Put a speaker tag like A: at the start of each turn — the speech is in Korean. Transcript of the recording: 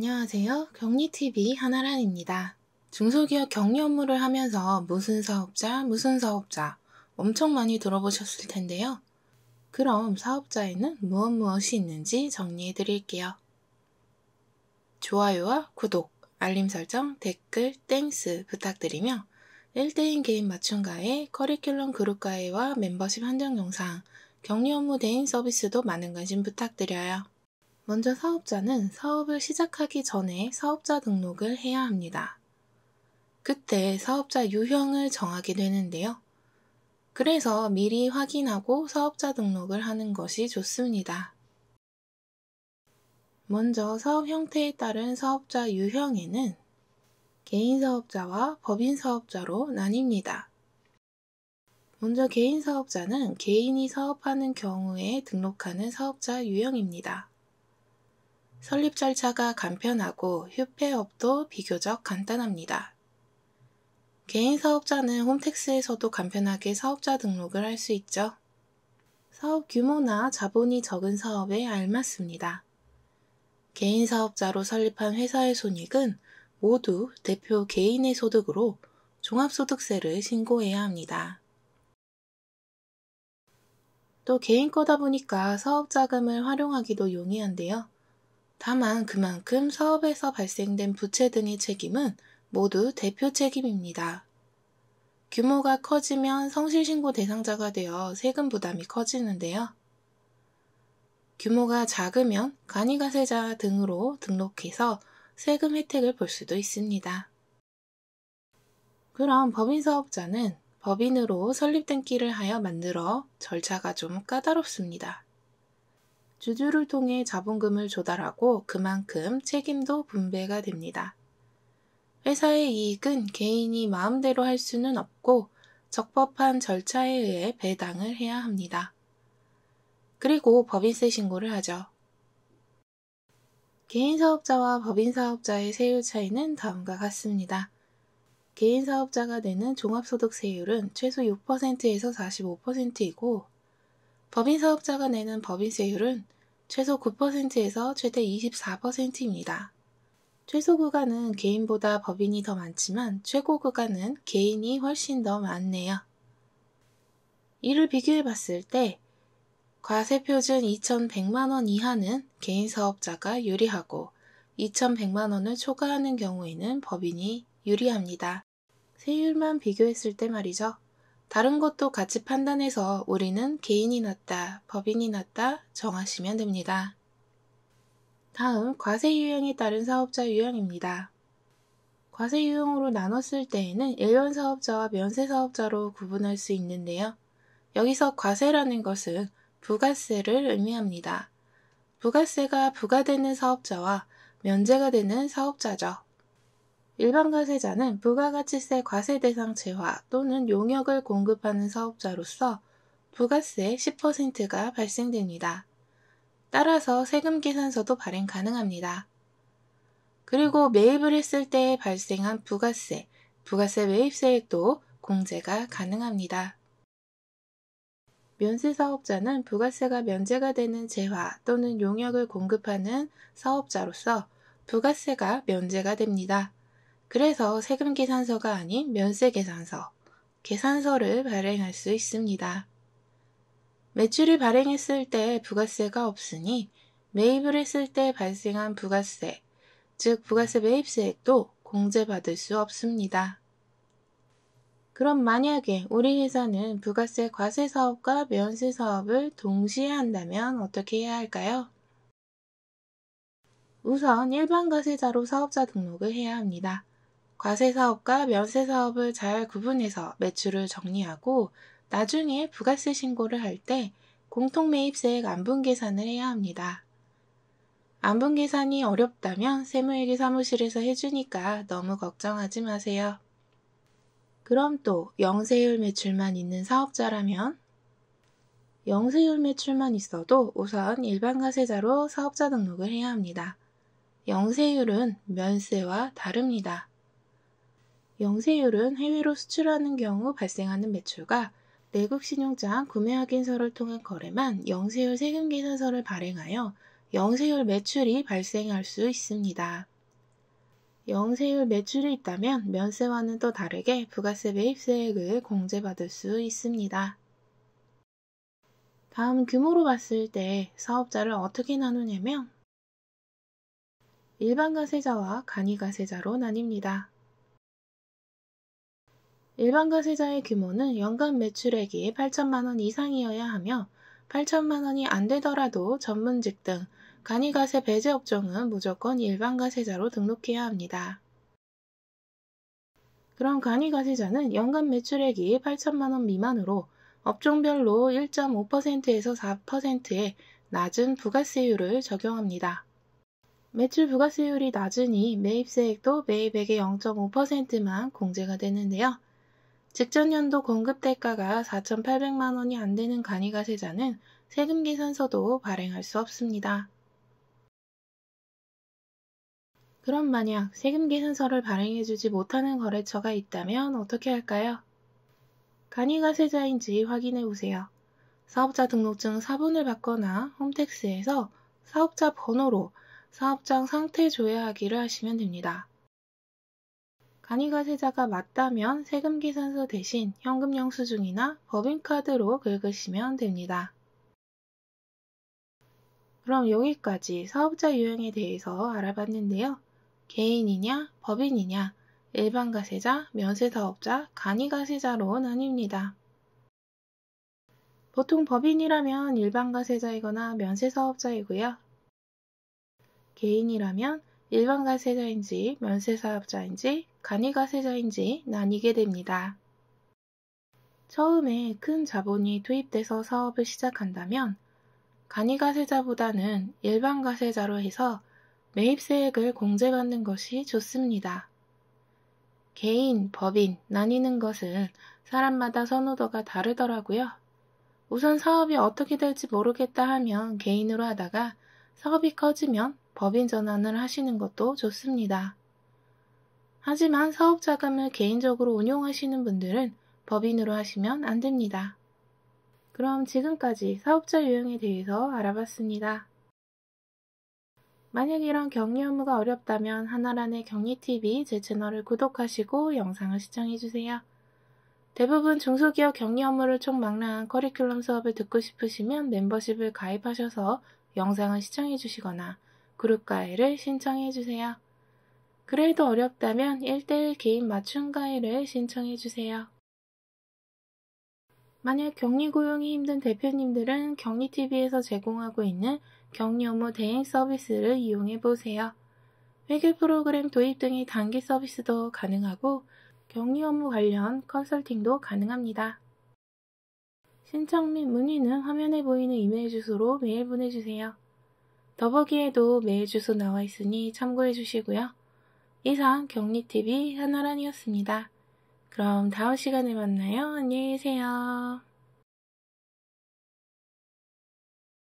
A: 안녕하세요. 격리TV 한아란입니다. 중소기업 격리 업무를 하면서 무슨 사업자 엄청 많이 들어보셨을 텐데요. 그럼 사업자에는 무엇이 있는지 정리해 드릴게요. 좋아요와 구독, 알림 설정, 댓글, 땡스 부탁드리며 1대1 개인 맞춤과외, 커리큘럼 그룹과외와 멤버십 한정 영상, 격리 업무 대행 서비스도 많은 관심 부탁드려요. 먼저 사업자는 사업을 시작하기 전에 사업자 등록을 해야 합니다. 그때 사업자 유형을 정하게 되는데요. 그래서 미리 확인하고 사업자 등록을 하는 것이 좋습니다. 먼저 사업 형태에 따른 사업자 유형에는 개인사업자와 법인사업자로 나뉩니다. 먼저 개인사업자는 개인이 사업하는 경우에 등록하는 사업자 유형입니다. 설립 절차가 간편하고 휴폐업도 비교적 간단합니다. 개인 사업자는 홈택스에서도 간편하게 사업자 등록을 할 수 있죠. 사업 규모나 자본이 적은 사업에 알맞습니다. 개인 사업자로 설립한 회사의 손익은 모두 대표 개인의 소득으로 종합소득세를 신고해야 합니다. 또 개인 거다 보니까 사업 자금을 활용하기도 용이한데요. 다만 그만큼 사업에서 발생된 부채 등의 책임은 모두 대표 책임입니다. 규모가 커지면 성실신고 대상자가 되어 세금 부담이 커지는데요. 규모가 작으면 간이가세자 등으로 등록해서 세금 혜택을 볼 수도 있습니다. 그럼 법인사업자는 법인으로 설립등기를 하여 만들어 절차가 좀 까다롭습니다. 주주를 통해 자본금을 조달하고 그만큼 책임도 분배가 됩니다. 회사의 이익은 개인이 마음대로 할 수는 없고 적법한 절차에 의해 배당을 해야 합니다. 그리고 법인세 신고를 하죠. 개인사업자와 법인사업자의 세율 차이는 다음과 같습니다. 개인사업자가 내는 종합소득세율은 최소 6%에서 45%이고 법인사업자가 내는 법인세율은 최소 9%에서 최대 24%입니다. 최소 구간은 개인보다 법인이 더 많지만 최고 구간은 개인이 훨씬 더 많네요. 이를 비교해 봤을 때 과세표준 2,100만원 이하는 개인사업자가 유리하고 2,100만원을 초과하는 경우에는 법인이 유리합니다. 세율만 비교했을 때 말이죠. 다른 것도 같이 판단해서 우리는 개인이 낫다, 법인이 낫다 정하시면 됩니다. 다음 과세 유형에 따른 사업자 유형입니다. 과세 유형으로 나눴을 때에는 일반 사업자와 면세 사업자로 구분할 수 있는데요. 여기서 과세라는 것은 부가세를 의미합니다. 부가세가 부과되는 사업자와 면제가 되는 사업자죠. 일반 과세자는 부가가치세 과세 대상 재화 또는 용역을 공급하는 사업자로서 부가세 10%가 발생됩니다. 따라서 세금 계산서도 발행 가능합니다. 그리고 매입을 했을 때 발생한 부가세 매입세액도 공제가 가능합니다. 면세사업자는 부가세가 면제가 되는 재화 또는 용역을 공급하는 사업자로서 부가세가 면제가 됩니다. 그래서 세금 계산서가 아닌 면세 계산서를 발행할 수 있습니다. 매출을 발행했을 때 부가세가 없으니 매입을 했을 때 발생한 부가세, 즉 부가세 매입세액도 공제받을 수 없습니다. 그럼 만약에 우리 회사는 부가세 과세 사업과 면세 사업을 동시에 한다면 어떻게 해야 할까요? 우선 일반 과세자로 사업자 등록을 해야 합니다. 과세 사업과 면세 사업을 잘 구분해서 매출을 정리하고 나중에 부가세 신고를 할 때 공통매입세액 안분 계산을 해야 합니다. 안분 계산이 어렵다면 세무회계 사무실에서 해주니까 너무 걱정하지 마세요. 그럼 또 영세율 매출만 있는 사업자라면 영세율 매출만 있어도 우선 일반 과세자로 사업자 등록을 해야 합니다. 영세율은 면세와 다릅니다. 영세율은 해외로 수출하는 경우 발생하는 매출과 내국 신용장 구매 확인서를 통한 거래만 영세율 세금 계산서를 발행하여 영세율 매출이 발생할 수 있습니다. 영세율 매출이 있다면 면세와는 또 다르게 부가세 매입세액을 공제받을 수 있습니다. 다음 규모로 봤을 때 사업자를 어떻게 나누냐면 일반과세자와 간이과세자로 나뉩니다. 일반과세자의 규모는 연간 매출액이 8천만 원 이상이어야 하며 8천만 원이 안 되더라도 전문직 등 간이과세 배제 업종은 무조건 일반과세자로 등록해야 합니다. 그럼 간이과세자는 연간 매출액이 8천만 원 미만으로 업종별로 1.5%에서 4%의 낮은 부가세율을 적용합니다. 매출 부가세율이 낮으니 매입세액도 매입액의 0.5%만 공제가 되는데요. 직전 연도 공급대가가 4,800만 원이 안 되는 간이과세자는 세금 계산서도 발행할 수 없습니다. 그럼 만약 세금 계산서를 발행해주지 못하는 거래처가 있다면 어떻게 할까요? 간이과세자인지 확인해보세요. 사업자 등록증 사본을 받거나 홈택스에서 사업자 번호로 사업장 상태 조회하기를 하시면 됩니다. 간이과세자가 맞다면 세금 계산서 대신 현금 영수증이나 법인카드로 긁으시면 됩니다. 그럼 여기까지 사업자 유형에 대해서 알아봤는데요. 개인이냐, 법인이냐, 일반과세자, 면세사업자, 간이과세자로 나뉩니다. 보통 법인이라면 일반과세자이거나 면세사업자이고요. 개인이라면 일반과세자인지 면세사업자인지 간이과세자인지 나뉘게 됩니다. 처음에 큰 자본이 투입돼서 사업을 시작한다면 간이과세자보다는 일반과세자로 해서 매입세액을 공제받는 것이 좋습니다. 개인, 법인 나뉘는 것은 사람마다 선호도가 다르더라고요. 우선 사업이 어떻게 될지 모르겠다 하면 개인으로 하다가 사업이 커지면 법인 전환을 하시는 것도 좋습니다. 하지만 사업 자금을 개인적으로 운용하시는 분들은 법인으로 하시면 안 됩니다. 그럼 지금까지 사업자 유형에 대해서 알아봤습니다. 만약 이런 격리 업무가 어렵다면 하나란의 격리TV 제 채널을 구독하시고 영상을 시청해주세요. 대부분 중소기업 격리 업무를 총망라한 커리큘럼 수업을 듣고 싶으시면 멤버십을 가입하셔서 영상을 시청해주시거나 그룹 가입을 신청해주세요. 그래도 어렵다면 1:1 개인 맞춤 가입을 신청해주세요. 만약 격리 고용이 힘든 대표님들은 격리TV에서 제공하고 있는 격리 업무 대행 서비스를 이용해보세요. 회계 프로그램 도입 등의 단기 서비스도 가능하고 격리 업무 관련 컨설팅도 가능합니다. 신청 및 문의는 화면에 보이는 이메일 주소로 메일 보내주세요. 더보기에도 메일 주소 나와 있으니 참고해 주시고요. 이상 격리TV 한나란이었습니다. 그럼 다음 시간에 만나요. 안녕히 계세요.